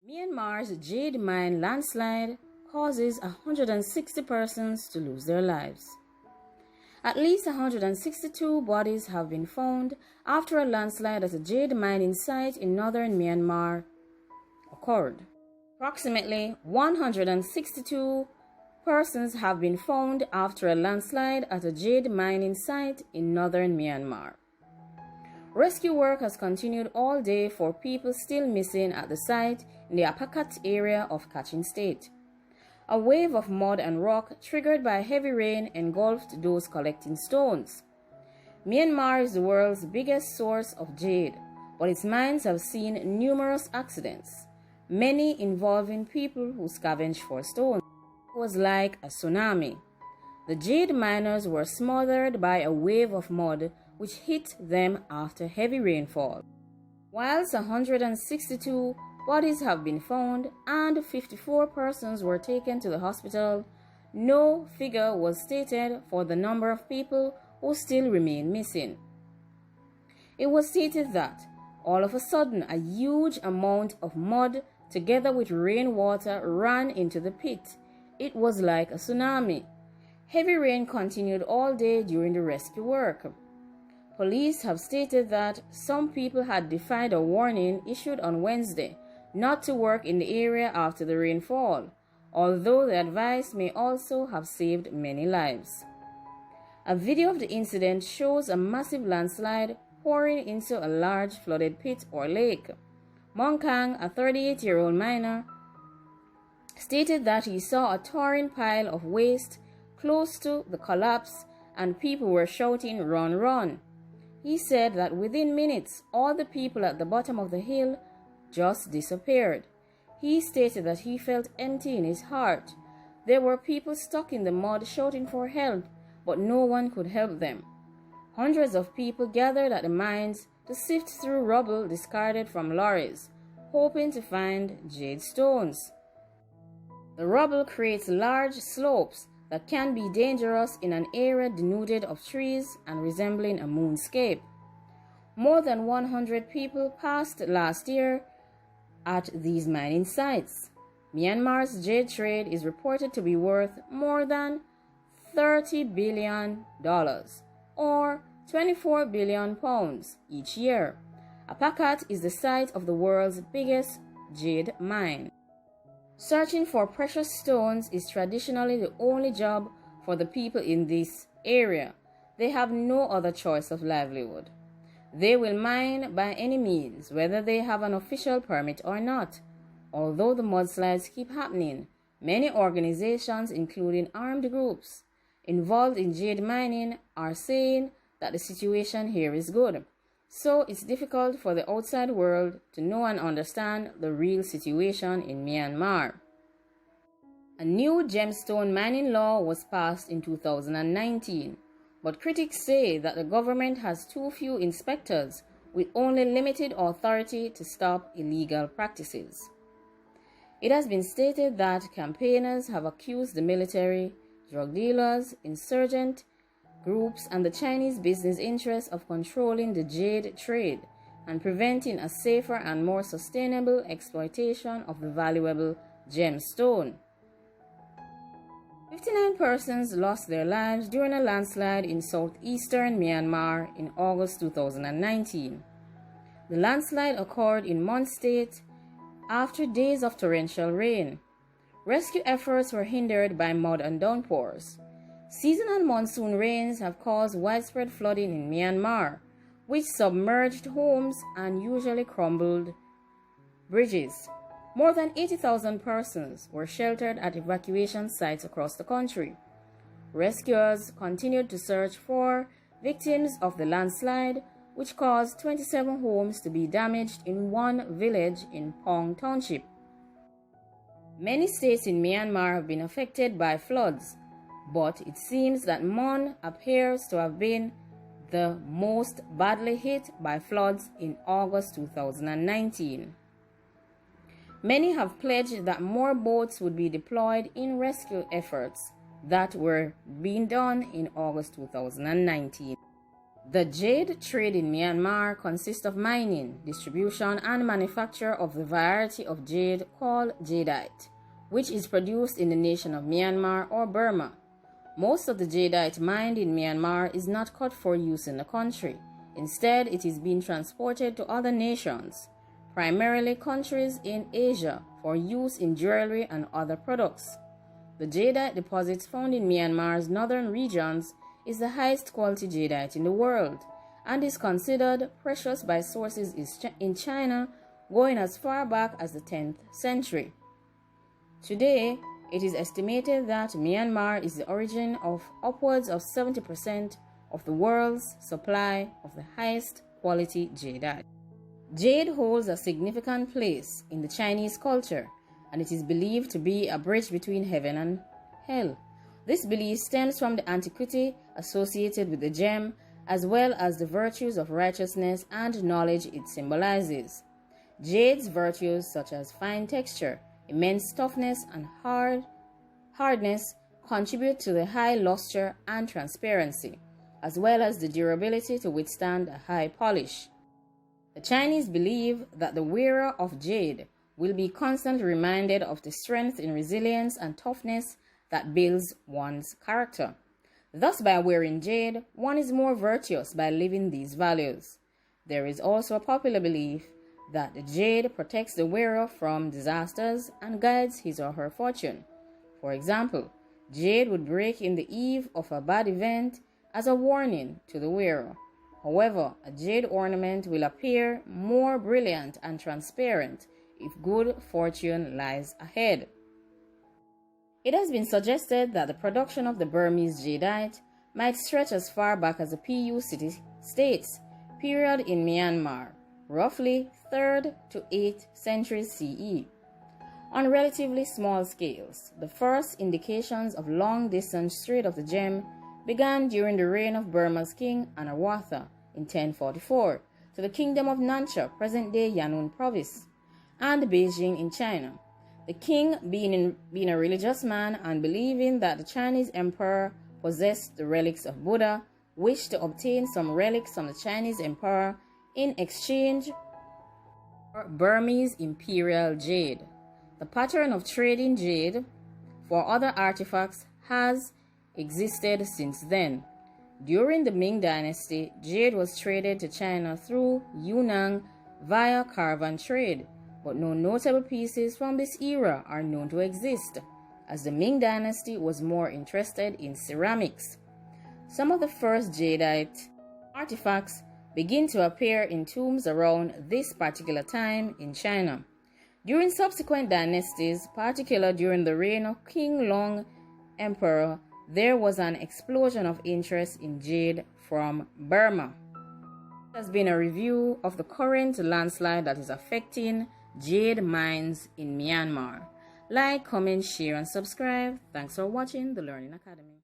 Myanmar's Jade mine landslide causes 160 persons to lose their lives. At least 162 bodies have been found after a landslide at a jade mining site in northern Myanmar occurred. Approximately 162 persons have been found after a landslide at a jade mining site in northern Myanmar. Rescue work has continued all day for people still missing at the site in the Apakat area of Kachin State. A wave of mud and rock triggered by heavy rain engulfed those collecting stones. Myanmar is the world's biggest source of jade, but its mines have seen numerous accidents, many involving people who scavenge for stones. It was like a tsunami. The jade miners were smothered by a wave of mud which hit them after heavy rainfall. Whilst 162 bodies have been found and 54 persons were taken to the hospital, no figure was stated for the number of people who still remain missing. It was stated that all of a sudden a huge amount of mud together with rainwater ran into the pit. It was like a tsunami. Heavy rain continued all day during the rescue work. Police have stated that some people had defied a warning issued on Wednesday not to work in the area after the rainfall, although the advice may also have saved many lives. A video of the incident shows a massive landslide pouring into a large flooded pit or lake. Monkang, a 38-year-old miner, stated that he saw a towering pile of waste close to the collapse and people were shouting, "Run, run." He said that within minutes, all the people at the bottom of the hill just disappeared. He stated that he felt empty in his heart. There were people stuck in the mud shouting for help, but no one could help them. Hundreds of people gathered at the mines to sift through rubble discarded from lorries, hoping to find jade stones. The rubble creates large slopes that can be dangerous in an area denuded of trees and resembling a moonscape. More than 100 people passed last year at these mining sites. Myanmar's jade trade is reported to be worth more than $30 billion or 24 billion pounds each year. Apakat is the site of the world's biggest jade mine. Searching for precious stones is traditionally the only job for the people in this area. They have no other choice of livelihood. They will mine by any means, whether they have an official permit or not. Although the mudslides keep happening, many organizations, including armed groups involved in jade mining, are saying that the situation here is good. So it's difficult for the outside world to know and understand the real situation in Myanmar. A new gemstone mining law was passed in 2019, but critics say that the government has too few inspectors with only limited authority to stop illegal practices. It has been stated that campaigners have accused the military, drug dealers, insurgent groups and the Chinese business interests of controlling the jade trade and preventing a safer and more sustainable exploitation of the valuable gemstone. 59 persons lost their lives during a landslide in southeastern Myanmar in August 2019. The landslide occurred in Mon State after days of torrential rain. Rescue efforts were hindered by mud and downpours. Seasonal monsoon rains have caused widespread flooding in Myanmar, which submerged homes and usually crumbled bridges. More than 80,000 persons were sheltered at evacuation sites across the country. Rescuers continued to search for victims of the landslide, which caused 27 homes to be damaged in one village in Pong Township. Many states in Myanmar have been affected by floods, but it seems that Mon appears to have been the most badly hit by floods in August 2019. Many have pledged that more boats would be deployed in rescue efforts that were being done in August 2019. The jade trade in Myanmar consists of mining, distribution, and manufacture of the variety of jade called jadeite, which is produced in the nation of Myanmar or Burma. Most of the jadeite mined in Myanmar is not cut for use in the country. Instead, it is being transported to other nations, primarily countries in Asia, for use in jewelry and other products. The jadeite deposits found in Myanmar's northern regions is the highest quality jadeite in the world and is considered precious by sources in China going as far back as the 10th century. Today, it is estimated that Myanmar is the origin of upwards of 70% of the world's supply of the highest quality jadeite. Jade holds a significant place in the Chinese culture, and it is believed to be a bridge between heaven and hell. This belief stems from the antiquity associated with the gem, as well as the virtues of righteousness and knowledge it symbolizes. Jade's virtues, such as fine texture, immense toughness, and hardness, contribute to the high luster and transparency, as well as the durability to withstand a high polish. The Chinese believe that the wearer of jade will be constantly reminded of the strength in resilience and toughness that builds one's character. Thus, by wearing jade, one is more virtuous by living these values. There is also a popular belief that the jade protects the wearer from disasters and guides his or her fortune. For example, jade would break in the eve of a bad event as a warning to the wearer. However, a jade ornament will appear more brilliant and transparent if good fortune lies ahead. It has been suggested that the production of the Burmese jadeite might stretch as far back as the PU city-states period in Myanmar, roughly 3rd to 8th centuries CE. On relatively small scales, the first indications of long-distance trade of the gem began during the reign of Burma's king Anawatha in 1044 to the kingdom of Nancha, present-day Yangon province, and Beijing in China. The king, being a religious man and believing that the Chinese emperor possessed the relics of Buddha, wished to obtain some relics from the Chinese emperor in exchange for Burmese imperial jade. The pattern of trading jade for other artifacts has existed since then. During the Ming Dynasty, jade was traded to China through Yunnan via caravan trade, but no notable pieces from this era are known to exist, as the Ming Dynasty was more interested in ceramics. Some of the first jadeite artifacts begin to appear in tombs around this particular time in China. During subsequent dynasties, particularly during the reign of King Long Emperor, there was an explosion of interest in jade from Burma. There has been a review of the current landslide that is affecting jade mines in Myanmar. Like, comment, share, and subscribe. Thanks for watching the Learning Academy.